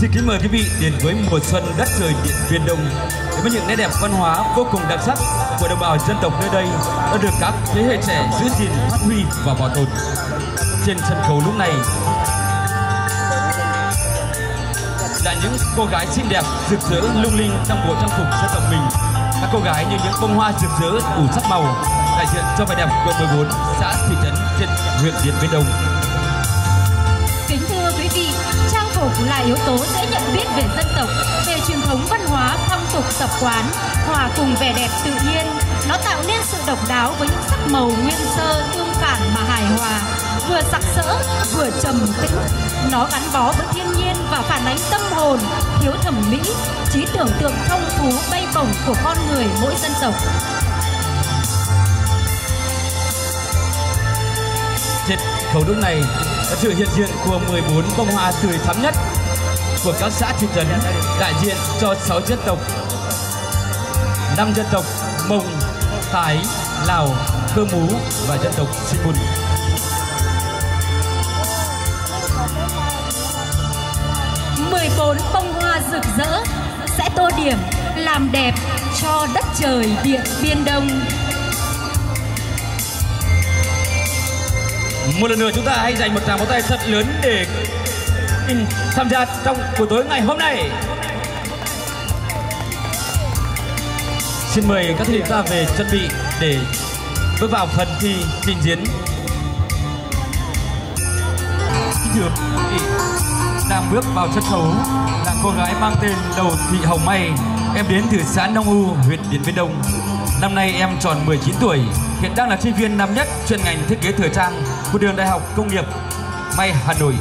Xin kính mời quý vị đến với mùa xuân đất trời Điện Biên Đông với những nét đẹp văn hóa vô cùng đặc sắc của đồng bào dân tộc nơi đây đã được các thế hệ trẻ giữ gìn, phát huy và bảo tồn. Trên sân khấu lúc này là những cô gái xinh đẹp, rực rỡ, lung linh trong bộ trang phục dân tộc mình. Các cô gái như những bông hoa rực rỡ đủ sắc màu, đại diện cho vẻ đẹp của 14 xã thị trấn trên huyện Điện Biên Đông. Kính thưa quý vị, trang phục là yếu tố dễ nhận biết về dân tộc, về truyền thống văn hóa, phong tục tập quán, hòa cùng vẻ đẹp tự nhiên. Nó tạo nên sự độc đáo với những sắc màu nguyên sơ, tương phản mà hài hòa, vừa sặc sỡ, vừa trầm tĩnh. Nó gắn bó với thiên nhiên và phản ánh tâm hồn, thiếu thẩm mỹ, trí tưởng tượng phong phú bay bổng của con người mỗi dân tộc. Trên khẩu lúc này là sự hiện diện của 14 bông hoa tươi thắm nhất của các xã thị trấn đại diện cho 6 dân tộc: 5 dân tộc Mông, Thái, Lào, Khơ Mú và dân tộc Sinh Bùn. Bốn bông hoa rực rỡ sẽ tô điểm làm đẹp cho đất trời Điện Biên Đông. Một lần nữa chúng ta hãy dành một tràng pháo tay thật lớn để tham gia trong buổi tối ngày hôm nay. Xin mời các thí sinh ta về chuẩn bị để bước vào phần thi trình diễn. Thưa quý vị, đang bước vào sân khấu là cô gái mang tên Đầu Thị Hồng May. Em đến từ xã Nông U, huyện Điện Biên Đông. Năm nay em tròn 19 tuổi, hiện đang là sinh viên năm nhất chuyên ngành thiết kế thời trang của trường Đại học Công nghiệp May Hà Nội.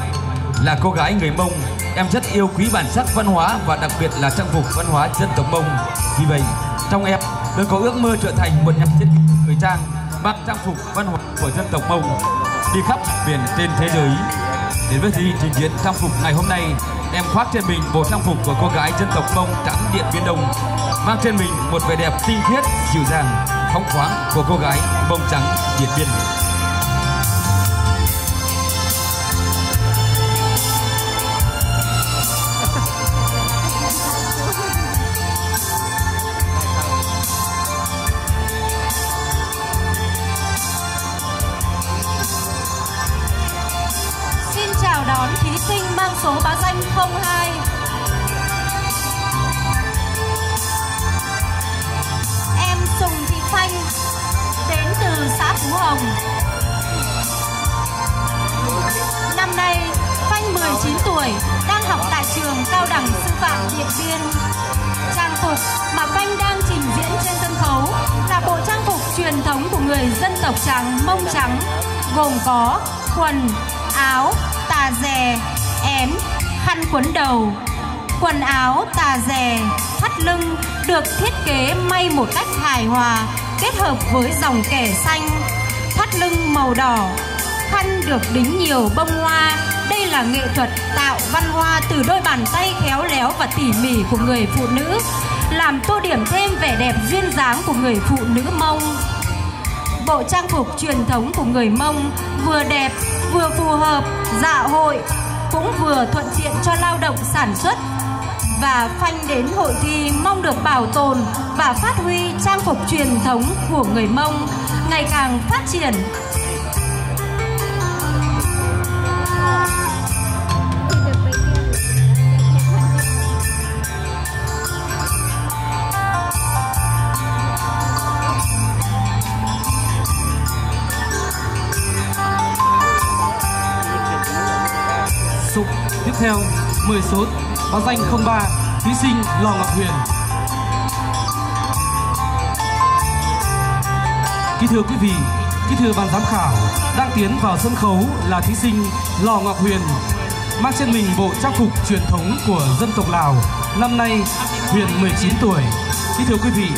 Là cô gái người Mông, em rất yêu quý bản sắc văn hóa và đặc biệt là trang phục văn hóa dân tộc Mông. Vì vậy, trong em tôi có ước mơ trở thành một nhà thiết kế thời trang mặc trang phục văn hóa của dân tộc Mông, đi khắp miền trên thế giới. Đến với thi trình diễn trang phục ngày hôm nay, em khoác trên mình bộ trang phục của cô gái dân tộc Mông trắng Điện Biên Đông, mang trên mình một vẻ đẹp tinh khiết, dịu dàng, phóng khoáng của cô gái Mông trắng Điện Biên. Xin chào đón thí sinh mang số báo danh 02. Em Sùng Thị Phanh, đến từ xã Phú Hồng. Năm nay Phanh 19 tuổi, đang học tại trường Cao đẳng Sư phạm Điện Biên. Trang phục mà Phanh đang trình diễn trên sân khấu là bộ trang phục truyền thống của người dân tộc trắng Mông trắng, gồm có quần, áo, tà dè, én, khăn quấn đầu. Quần áo, tà dè, thắt lưng được thiết kế may một cách hài hòa, kết hợp với dòng kẻ xanh. Thắt lưng màu đỏ, khăn được đính nhiều bông hoa. Đây là nghệ thuật tạo văn hoa từ đôi bàn tay khéo léo và tỉ mỉ của người phụ nữ, làm tô điểm thêm vẻ đẹp duyên dáng của người phụ nữ Mông. Bộ trang phục truyền thống của người Mông vừa đẹp, vừa phù hợp dạ hội, cũng vừa thuận tiện cho lao động sản xuất. Và Phanh đến hội thi mong được bảo tồn và phát huy trang phục truyền thống của người Mông ngày càng phát triển. Tiếp theo, mời số báo danh 03, thí sinh Lò Ngọc Huyền. Kính thưa quý vị, kính thưa ban giám khảo, đang tiến vào sân khấu là thí sinh Lò Ngọc Huyền, mang trên mình bộ trang phục truyền thống của dân tộc Lào. Năm nay Huyền 19 tuổi. Kính thưa quý vị,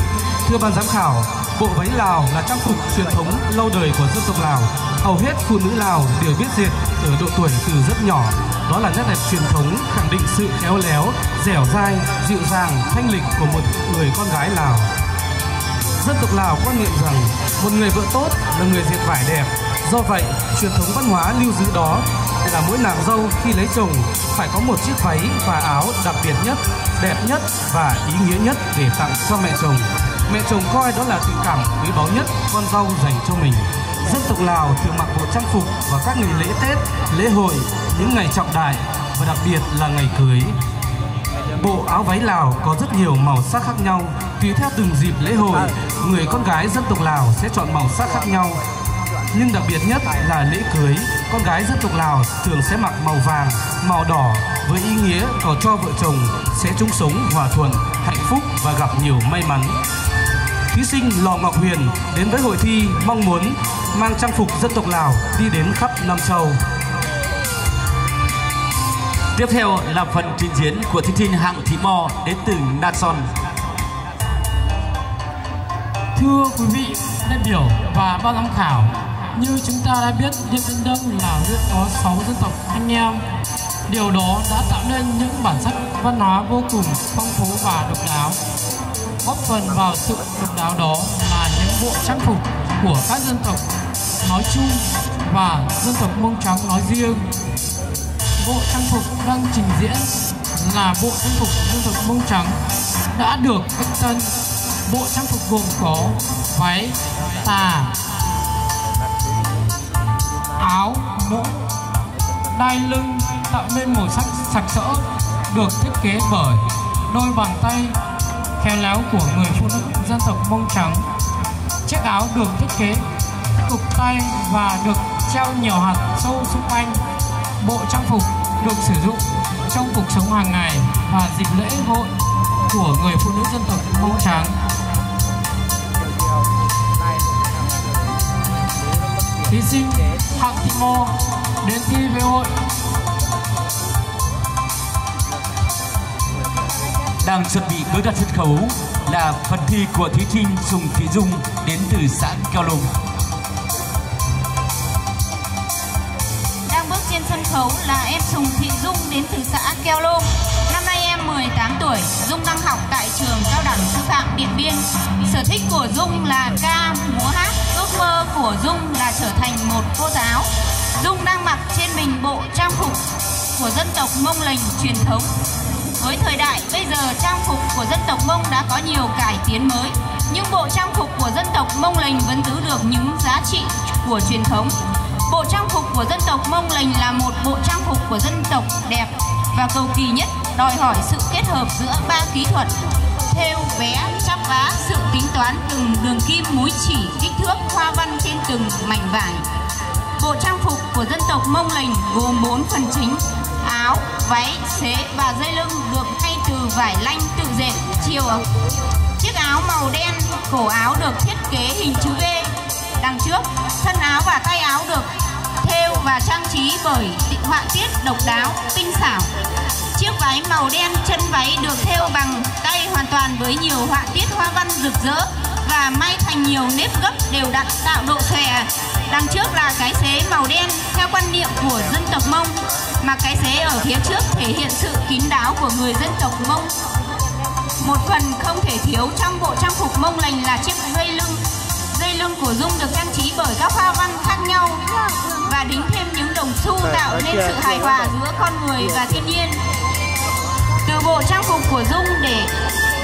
thưa ban giám khảo, bộ váy Lào là trang phục truyền thống lâu đời của dân tộc Lào. Hầu hết phụ nữ Lào đều biết dệt ở độ tuổi từ rất nhỏ. Đó là nét đẹp truyền thống khẳng định sự khéo léo, dẻo dai, dịu dàng, thanh lịch của một người con gái Lào. Dân tộc Lào quan niệm rằng một người vợ tốt là người dệt vải đẹp. Do vậy, truyền thống văn hóa lưu giữ đó là mỗi nàng dâu khi lấy chồng phải có một chiếc váy và áo đặc biệt nhất, đẹp nhất và ý nghĩa nhất để tặng cho mẹ chồng. Mẹ chồng coi đó là tình cảm quý báu nhất con dâu dành cho mình. Dân tộc Lào thường mặc bộ trang phục vào các ngày lễ Tết, lễ hội, những ngày trọng đại và đặc biệt là ngày cưới. Bộ áo váy Lào có rất nhiều màu sắc khác nhau. Tùy theo từng dịp lễ hội, người con gái dân tộc Lào sẽ chọn màu sắc khác nhau. Nhưng đặc biệt nhất là lễ cưới, con gái dân tộc Lào thường sẽ mặc màu vàng, màu đỏ với ý nghĩa cầu cho vợ chồng sẽ chung sống hòa thuận, hạnh phúc và gặp nhiều may mắn. Thí sinh Lò Ngọc Huyền đến với hội thi mong muốn mang trang phục dân tộc Lào đi đến khắp Nam Châu. Tiếp theo là phần trình diễn của thí sinh Hạng Thị Mò đến từ Đan Son. Thưa quý vị đại biểu và ban giám khảo, như chúng ta đã biết, Điện Biên Đông là huyện có 6 dân tộc anh em. Điều đó đã tạo nên những bản sắc văn hóa vô cùng phong phú và độc đáo. Góp phần vào sự độc đáo đó là những bộ trang phục của các dân tộc nói chung và dân tộc Mông Trắng nói riêng. Bộ trang phục đang trình diễn là bộ trang phục dân tộc Mông Trắng đã được cách tân. Bộ trang phục gồm có váy, tà, áo, mũ, đai lưng tạo nên màu sắc sặc sỡ, được thiết kế bởi đôi bàn tay khéo léo của người phụ nữ dân tộc Mông Trắng. Chiếc áo được thiết kế cụp tay và được treo nhiều hạt sâu xung quanh. Bộ trang phục được sử dụng trong cuộc sống hàng ngày và dịp lễ hội của người phụ nữ dân tộc Mông Trắng. Thí sinh Hạng Thị Mò đến thi với hội. Đang chuẩn bị bước ra sân khấu là phần thi của thí sinh Sùng Thị Dung đến từ xã Keo Lùng. Đang bước trên sân khấu là em Sùng Thị Dung đến từ xã Keo Lùng. Năm nay em 18 tuổi, Dung đang học tại trường Cao đẳng Sư phạm Điện Biên. Sở thích của Dung là ca, múa hát. Ước mơ của Dung là trở thành một cô giáo. Dung đang mặc trên mình bộ trang phục của dân tộc Mông Lình truyền thống. Với thời đại bây giờ, trang phục của dân tộc Mông đã có nhiều cải tiến mới, nhưng bộ trang phục của dân tộc Mông Lình vẫn giữ được những giá trị của truyền thống. Bộ trang phục của dân tộc Mông Lình là một bộ trang phục của dân tộc đẹp và cầu kỳ nhất, đòi hỏi sự kết hợp giữa 3 kỹ thuật: thêu, vẽ, chắp vá, sự tính toán từng đường kim, múi chỉ, kích thước, hoa văn trên từng mảnh vải. Bộ trang phục của dân tộc Mông Lình gồm 4 phần chính: áo, váy, xế và dây lưng được may từ vải lanh tự dệt chiều. Chiếc áo màu đen, cổ áo được thiết kế hình chữ V đằng trước. Thân áo và tay áo được thêu và trang trí bởi họa tiết độc đáo, tinh xảo. Chiếc váy màu đen, chân váy được thêu bằng tay hoàn toàn với nhiều họa tiết hoa văn rực rỡ và may thành nhiều nếp gấp đều đặn tạo độ xòe. Đằng trước là cái xế màu đen theo quan niệm của dân tộc Mông, mà cái xế ở phía trước thể hiện sự kín đáo của người dân tộc Mông. Một phần không thể thiếu trong bộ trang phục Mông Lình là chiếc dây lưng. Dây lưng của Dung được trang trí bởi các hoa văn khác nhau và đính thêm những đồng xu tạo nên sự hài hòa giữa con người và thiên nhiên. Từ bộ trang phục của Dung để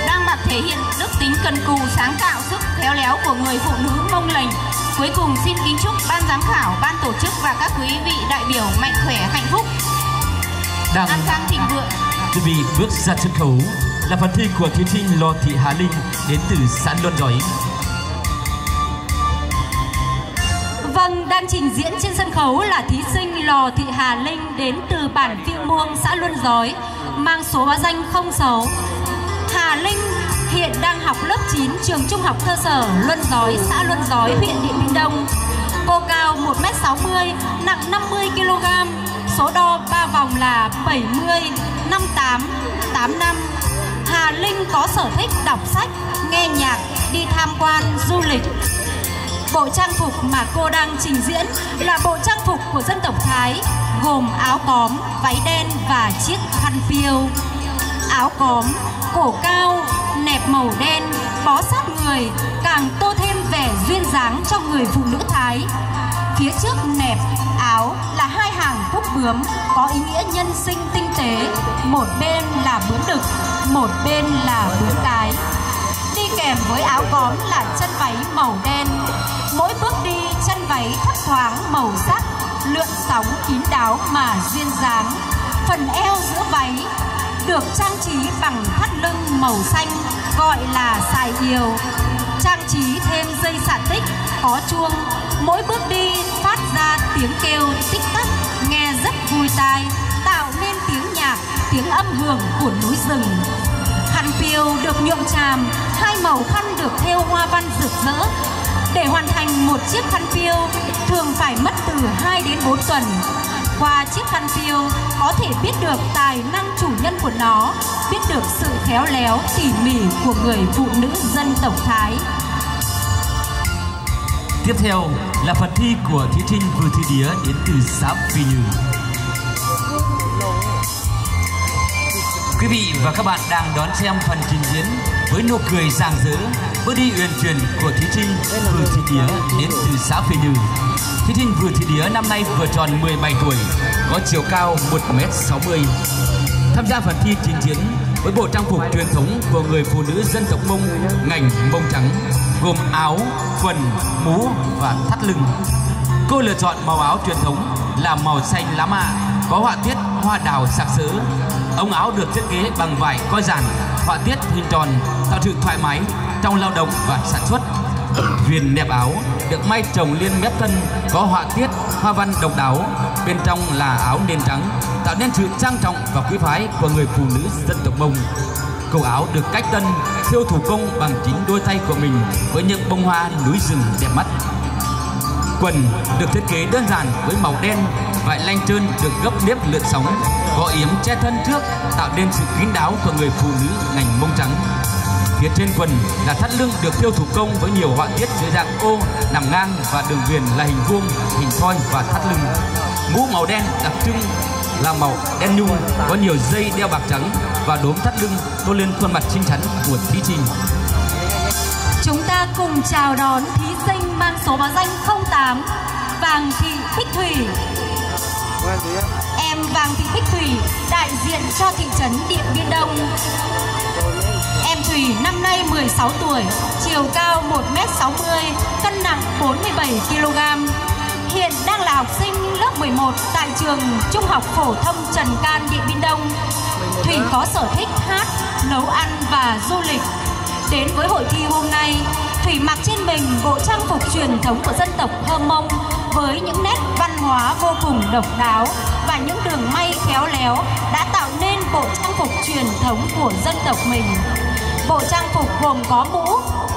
đang mặc thể hiện đức tính cần cù, sáng tạo, sức khéo léo của người phụ nữ Mông Lình. Cuối cùng xin kính chúc ban giám khảo, ban tổ chức và các quý vị đại biểu mạnh khỏe, hạnh phúc, an khang thịnh vượng. Chuẩn bị bước ra sân khấu là phần thi của thí sinh Lò Thị Hà Linh đến từ xã Luân Giói. Vâng, đang trình diễn trên sân khấu là thí sinh Lò Thị Hà Linh đến từ bản Phiêng Muông, xã Luân Giói, mang số báo danh 06. Hà Linh hiện đang học lớp 9 trường Trung học cơ sở Luân Giói, xã Luân Giói, huyện Điện Biên Đông. Cô cao 1m60, nặng 50 kg, số đo 3 vòng là 70, 58, 85. Hà Linh có sở thích đọc sách, nghe nhạc, đi tham quan, du lịch. Bộ trang phục mà cô đang trình diễn là bộ trang phục của dân tộc Thái, gồm áo cóm, váy đen và chiếc khăn phiêu. Áo cóm, cổ cao, nẹp màu đen, bó sát người, càng tô thêm vẻ duyên dáng cho người phụ nữ Thái. Phía trước nẹp áo là hai hàng cúc bướm có ý nghĩa nhân sinh tinh tế. Một bên là bướm đực, một bên là bướm cái. Đi kèm với áo góm là chân váy màu đen. Mỗi bước đi chân váy thấp thoáng màu sắc, lượn sóng kín đáo mà duyên dáng. Phần eo giữa váy được trang trí bằng thắt lưng màu xanh gọi là sài ìều. Trang trí thêm dây xạ tích có chuông. Mỗi bước đi phát ra tiếng kêu tích tắc nghe rất vui tai, tạo nên tiếng nhạc, tiếng âm hưởng của núi rừng. Khăn piêu được nhuộm tràm, hai màu khăn được thêu hoa văn rực rỡ. Để hoàn thành một chiếc khăn piêu thường phải mất từ 2 đến 4 tuần. Qua chiếc khăn piêu có thể biết được tài năng chủ nhân của nó, biết được sự khéo léo tỉ mỉ của người phụ nữ dân tộc Thái. Tiếp theo là phần thi của thí sinh Vừa Thị Đía đến từ xã Phi Như. Quý vị và các bạn đang đón xem phần trình diễn với nụ cười rạng rỡ, bước đi uyển chuyển của thí sinh Vừa Thị Đía đến từ xã Phi Như. Thí sinh Vừa Thị Đía năm nay vừa tròn 17 tuổi, có chiều cao 1m60. Tham gia phần thi trình diễn với bộ trang phục truyền thống của người phụ nữ dân tộc Mông ngành Mông trắng, gồm áo, quần, mũ và thắt lưng. Cô lựa chọn màu áo truyền thống là màu xanh lá mạ, có họa tiết hoa đào sặc sỡ. Ống áo được thiết kế bằng vải coi giản, họa tiết hình tròn, tạo sự thoải mái trong lao động và sản xuất. Viền nẹp áo được may trồng liên mép thân, có họa tiết hoa văn độc đáo. Bên trong là áo nền trắng, tạo nên sự trang trọng và quý phái của người phụ nữ dân tộc Mông. Cổ áo được cách tân, thêu thủ công bằng chính đôi tay của mình với những bông hoa núi rừng đẹp mắt. Quần được thiết kế đơn giản với màu đen, vải lanh trơn được gấp nếp lượn sóng, có yếm che thân trước, tạo nên sự kín đáo của người phụ nữ ngành Mông trắng. Phía trên quần là thắt lưng được thêu thủ công với nhiều họa tiết dưới dạng ô, nằm ngang và đường viền là hình vuông, hình thoi và thắt lưng. Mũ màu đen đặc trưng là màu đen nhung, có nhiều dây đeo bạc trắng và đốm thắt lưng tô lên khuôn mặt xinh xắn của thí sinh. Chúng ta cùng chào đón thí sinh mang số báo danh 08 Vàng Thị Bích Thủy. Em Vàng Thị Bích Thủy đại diện cho thị trấn Điện Biên Đông. Em Thủy năm nay 16 tuổi, chiều cao 1m60, cân nặng 47 kg. Hiện đang là học sinh lớp 11 tại trường Trung học phổ thông Trần Can, Điện Biên Đông. Thủy có sở thích hát, nấu ăn và du lịch. Đến với hội thi hôm nay, Thủy mặc trên mình bộ trang phục truyền thống của dân tộc Hơ Mông với những nét văn hóa vô cùng độc đáo và những đường may khéo léo đã tạo nên bộ trang phục truyền thống của dân tộc mình. Bộ trang phục gồm có mũ,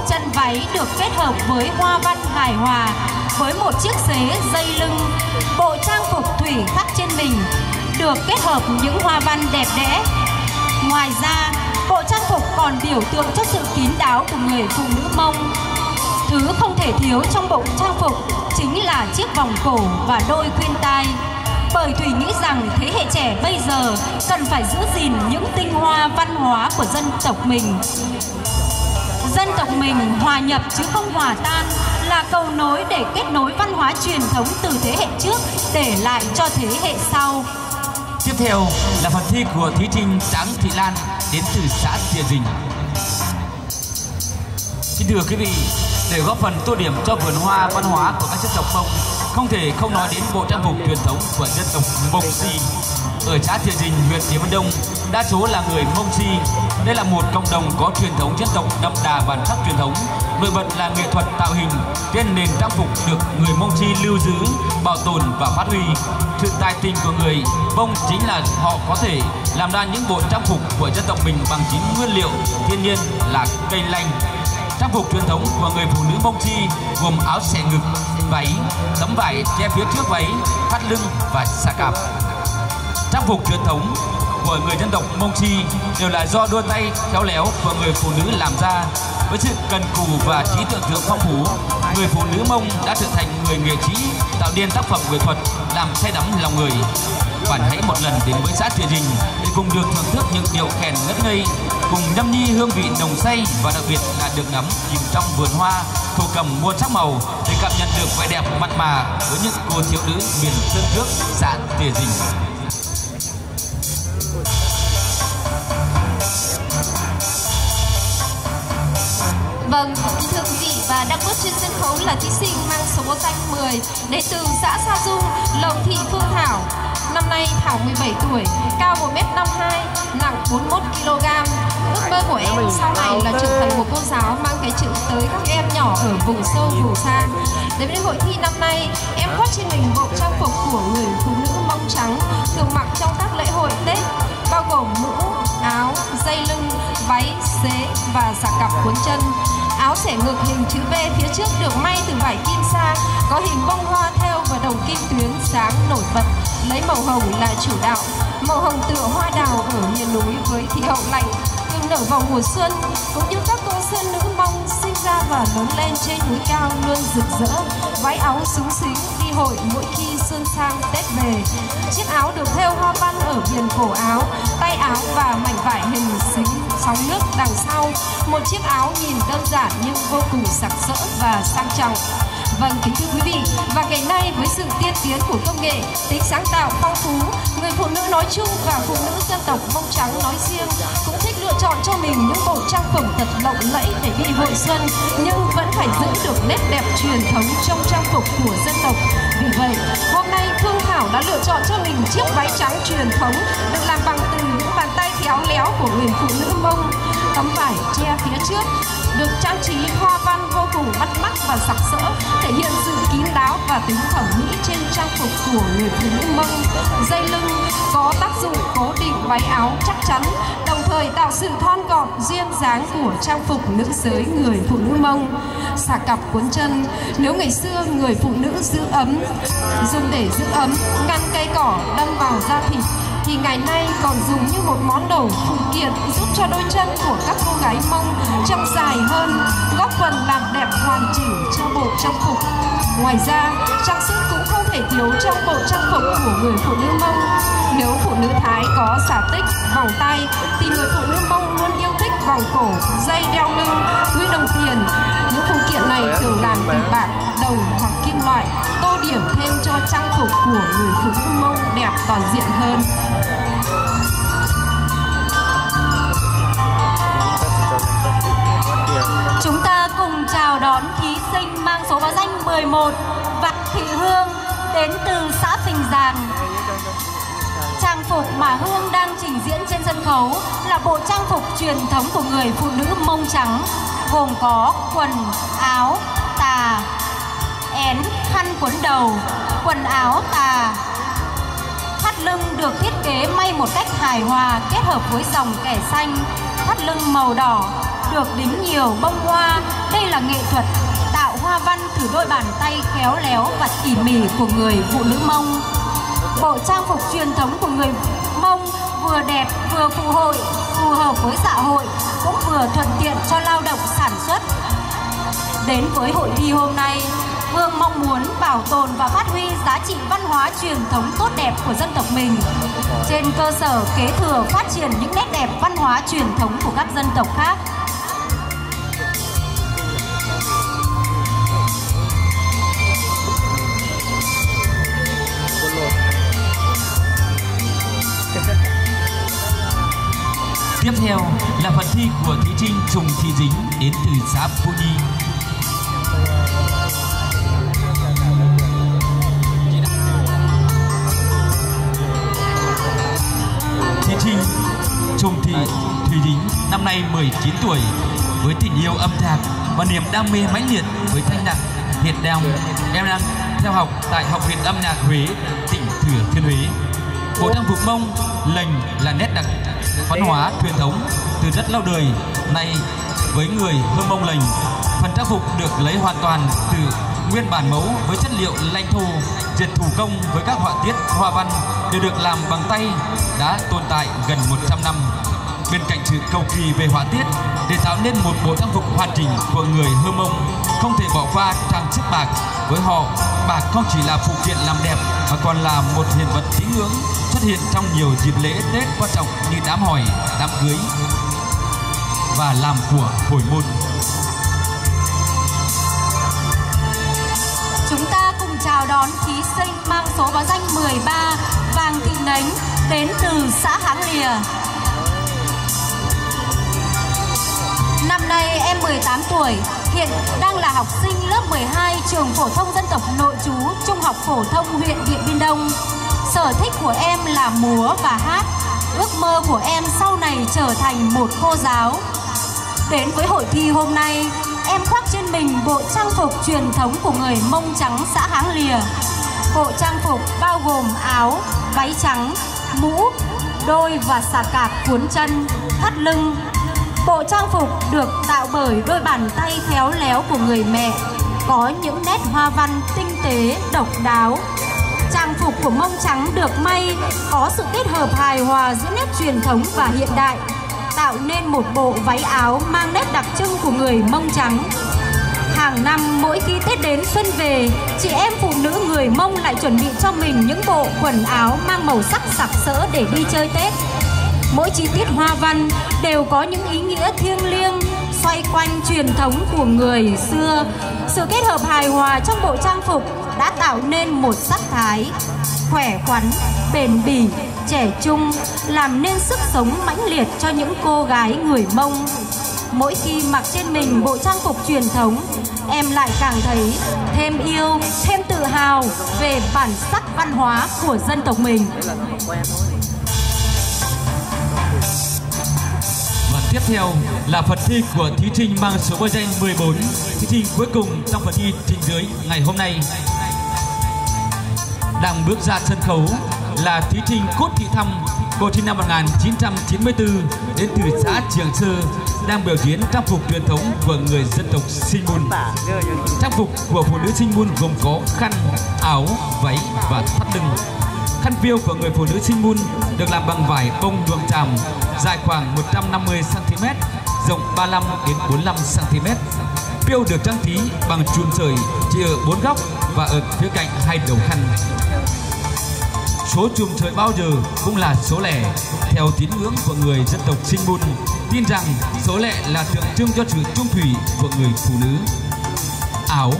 chân váy được kết hợp với hoa văn hài hòa với một chiếc xế dây lưng. Bộ trang phục Thủy khắc trên mình được kết hợp những hoa văn đẹp đẽ. Ngoài ra, bộ trang phục còn biểu tượng cho sự kín đáo của người phụ nữ Mông. Thứ không thể thiếu trong bộ trang phục chính là chiếc vòng cổ và đôi khuyên tai. Bởi Thủy nghĩ rằng thế hệ trẻ bây giờ cần phải giữ gìn những tinh hoa văn hóa của dân tộc mình. Dân tộc mình hòa nhập chứ không hòa tan, là cầu nối để kết nối văn hóa truyền thống từ thế hệ trước để lại cho thế hệ sau. Tiếp theo là phần thi của thí sinh Tráng Thị Lan đến từ xã Tiền Dình. Xin thưa quý vị, để góp phần tô điểm cho vườn hoa văn hóa của các dân tộc Mông, không thể không nói đến bộ trang phục truyền thống của dân tộc Mông Si. Ở xã Tiền Dình, huyện Điện Biên Đông, đa số là người Mông Si. Đây là một cộng đồng có truyền thống dân tộc đậm đà bản sắc truyền thống. Nổi bật là nghệ thuật tạo hình trên nền trang phục được người Mông Si lưu giữ, bảo tồn và phát huy. Sự tài tình của người Mông chính là họ có thể làm ra những bộ trang phục của dân tộc mình bằng chính nguyên liệu thiên nhiên là cây lanh. Trang phục truyền thống của người phụ nữ Mông Si gồm áo xẻ ngực, váy, tấm vải che phía trước váy, thắt lưng và xà cạp. Trang phục truyền thống của người dân tộc Mông Si đều là do đôi tay khéo léo của người phụ nữ làm ra. Với sự cần cù và trí tưởng tượng phong phú, người phụ nữ Mông đã trở thành người nghệ sĩ tạo nên tác phẩm nghệ thuật làm say đắm lòng người. Bạn hãy một lần đến với xã Tiền Dình để cùng được thưởng thức những điệu kèn ngất ngây, cùng nhâm nhi hương vị nồng say và đặc biệt là được ngắm chìm trong vườn hoa thổ cầm muôn sắc màu để cảm nhận được vẻ đẹp mặn mà với những cô thiếu nữ miền Sơn Cước xã Tề Dình. Vâng, thưa quý vị, và đang bước trên sân khấu là thí sinh mang số báo danh 10 đến từ xã Sa Dung, Lầu Thị Phương Thảo. Năm nay Thảo 17 tuổi, cao 1m52, nặng 41 kg. Ước mơ của em sau này là trở thành một cô giáo mang cái chữ tới các em nhỏ ở vùng sâu vùng xa. Đến với hội thi năm nay, em khoác trên mình bộ trang phục của người phụ nữ Mông trắng thường mặc trong các lễ hội Tết, bao gồm mũ, áo, dây lưng, váy, xế và xà cặp cuốn chân. Áo xẻ ngực hình chữ V phía trước được may từ vải kim sa, có hình bông hoa thêu và đồng kim tuyến sáng nổi bật, lấy màu hồng là chủ đạo. Màu hồng tựa hoa đào ở miền núi với khí hậu lạnh, thường nở vào mùa xuân, cũng như các cô sơn nữ Mông sinh ra và lớn lên trên núi cao luôn rực rỡ, váy áo xúng xính đi hội mỗi khi xuân sang Tết về. Chiếc áo được thêu hoa văn ở viền cổ áo, tay áo và mảnh vải hình xính sóng nước đằng sau. Một chiếc áo nhìn đơn giản nhưng vô cùng sặc sỡ và sang trọng. Vâng, kính thưa quý vị, và ngày nay với sự tiên tiến của công nghệ, tính sáng tạo phong phú, người phụ nữ nói chung và phụ nữ dân tộc Mông trắng nói riêng cũng thích lựa chọn cho mình những bộ trang phục thật lộng lẫy để đi hội xuân, nhưng vẫn phải giữ được nét đẹp truyền thống trong trang phục của dân tộc. Vì vậy, hôm nay Phương Thảo đã lựa chọn cho mình chiếc váy trắng truyền thống được làm bằng từ những bàn tay khéo léo của người phụ nữ Mông. Tấm vải che phía trước được trang trí hoa văn vô cùng bắt mắt và sặc sỡ, thể hiện sự kín đáo và tính thẩm mỹ trên trang phục của người phụ nữ Mông. Dây lưng có tác dụng cố định váy áo chắc chắn, đồng thời tạo sự thon gọn duyên dáng của trang phục nữ giới người phụ nữ Mông. Xà cặp cuốn chân, nếu ngày xưa người phụ nữ giữ ấm, dùng để giữ ấm, ngăn cây cỏ đâm vào da thịt, thì ngày nay còn dùng như một món đồ phụ kiện giúp cho đôi chân của các cô gái Mông trông dài hơn, góp phần làm đẹp hoàn chỉnh cho bộ trang phục. Ngoài ra, trang sức cũng không thể thiếu trong bộ trang phục của người phụ nữ Mông. Nếu phụ nữ Thái có xà tích, vòng tay, thì người phụ nữ Mông luôn yêu thích vòng cổ, dây đeo lưng, túi đồng tiền. Những phụ kiện này thường làm từ bạc, đồng hoặc kim loại, tô điểm thêm cho trang phục của người phụ nữ Mông đẹp toàn diện hơn. Chúng ta cùng chào đón thí sinh mang số báo danh 11 Vạn Thị Hương đến từ xã Phình Giàng. Trang phục mà Hương đang trình diễn trên sân khấu là bộ trang phục truyền thống của người phụ nữ Mông trắng, gồm có quần, áo, tà, én, khăn quấn đầu, quần áo tà. Thắt lưng được thiết kế may một cách hài hòa kết hợp với dòng kẻ xanh. Thắt lưng màu đỏ được đính nhiều bông hoa. Đây là nghệ thuật tạo hoa văn từ đôi bàn tay khéo léo và tỉ mỉ của người phụ nữ Mông. Bộ trang phục truyền thống của người Mông vừa đẹp vừa phù hợp với xã hội, cũng vừa thuận tiện cho lao động sản xuất. Đến với hội thi hôm nay, Hương mong muốn bảo tồn và phát huy giá trị văn hóa truyền thống tốt đẹp của dân tộc mình, trên cơ sở kế thừa phát triển những nét đẹp văn hóa truyền thống của các dân tộc khác. Tiếp theo là phần thi của thí sinh Trùng Thị Dính đến từ xã Phú Nhi. Thí sinh Trùng Thị Thùy Dính năm nay 19 tuổi, với tình yêu âm nhạc và niềm đam mê mãnh liệt với thanh nhạc hiện đang theo học tại Học viện Âm nhạc Huế, tỉnh Thừa Thiên Huế. Bộ trang phục Mông lềnh là nét đặc văn hóa truyền thống từ rất lâu đời nay với người Hương Mông lềnh. Phần trang phục được lấy hoàn toàn từ nguyên bản mẫu với chất liệu lanh thô, dệt thủ công với các họa tiết hoa văn đều được làm bằng tay, đã tồn tại gần 100 năm. Bên cạnh sự cầu kỳ về họa tiết, để tạo nên một bộ trang phục hoàn chỉnh của người Hơ Mông, không thể bỏ qua trang sức bạc. Với họ, bạc không chỉ là phụ kiện làm đẹp mà còn là một hiện vật tín ngưỡng xuất hiện trong nhiều dịp lễ Tết quan trọng như đám hỏi, đám cưới và làm của hồi môn. đón thí sinh mang số báo danh 13 Vàng Thị Nánh đến từ xã Háng Lìa. Năm nay em 18 tuổi, hiện đang là học sinh lớp 12 trường phổ thông dân tộc nội trú Trung học phổ thông huyện Điện Biên Đông. Sở thích của em là múa và hát. Ước mơ của em sau này trở thành một cô giáo. Đến với hội thi hôm nay, em khoác trên mình bộ trang phục truyền thống của người Mông Trắng xã Háng Lìa. Bộ trang phục bao gồm áo, váy trắng, mũ, đôi và xà cạp cuốn chân, thắt lưng. Bộ trang phục được tạo bởi đôi bàn tay khéo léo của người mẹ, có những nét hoa văn tinh tế, độc đáo. Trang phục của Mông Trắng được may có sự kết hợp hài hòa giữa nét truyền thống và hiện đại, tạo nên một bộ váy áo mang nét đặc trưng của người Mông Trắng. Hàng năm mỗi khi Tết đến xuân về, chị em phụ nữ người Mông lại chuẩn bị cho mình những bộ quần áo mang màu sắc sặc sỡ để đi chơi Tết. Mỗi chi tiết hoa văn đều có những ý nghĩa thiêng liêng, xoay quanh truyền thống của người xưa. Sự kết hợp hài hòa trong bộ trang phục đã tạo nên một sắc thái khỏe khoắn, bền bỉ, trẻ trung, làm nên sức sống mãnh liệt cho những cô gái người Mông. Mỗi khi mặc trên mình bộ trang phục truyền thống, em lại càng thấy thêm yêu, thêm tự hào về bản sắc văn hóa của dân tộc mình. Và tiếp theo là phần thi của thí sinh mang số báo danh 14, thí sinh cuối cùng trong phần thi trình dưới ngày hôm nay. Đang bước ra sân khấu là thí sinh Cốt Thị Thăm, cô sinh năm 1994 đến từ xã Trường Sơ, đang biểu diễn trang phục truyền thống của người dân tộc Sinh Mun. Trang phục của phụ nữ Sinh Mun gồm có khăn, áo, váy và thắt lưng. Khăn phiêu của người phụ nữ Sinh Mun được làm bằng vải bông nhuộm tràm, dài khoảng 150 cm, rộng 35 đến 45 cm. Phiêu được trang trí bằng chùm sợi chỉ ở 4 góc và ở phía cạnh hai đầu khăn. Số chùm sợi bao giờ cũng là số lẻ. Theo tín ngưỡng của người dân tộc Sinh Mun, tin rằng số lẻ là tượng trưng cho sự trung thủy của người phụ nữ. Áo,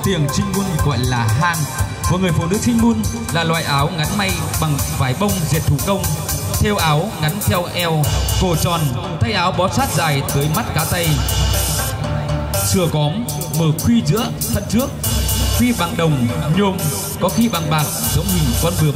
tiếng Sinh Mun gọi là hang, của người phụ nữ Sinh Mun là loại áo ngắn may bằng vải bông dệt thủ công. Thêu áo ngắn theo eo, cổ tròn, tay áo bó sát dài tới mắt cá tay. Sườn cóm mở khuy giữa thân trước, khuy bằng đồng nhôm, có khi bằng bạc giống hình con bướm.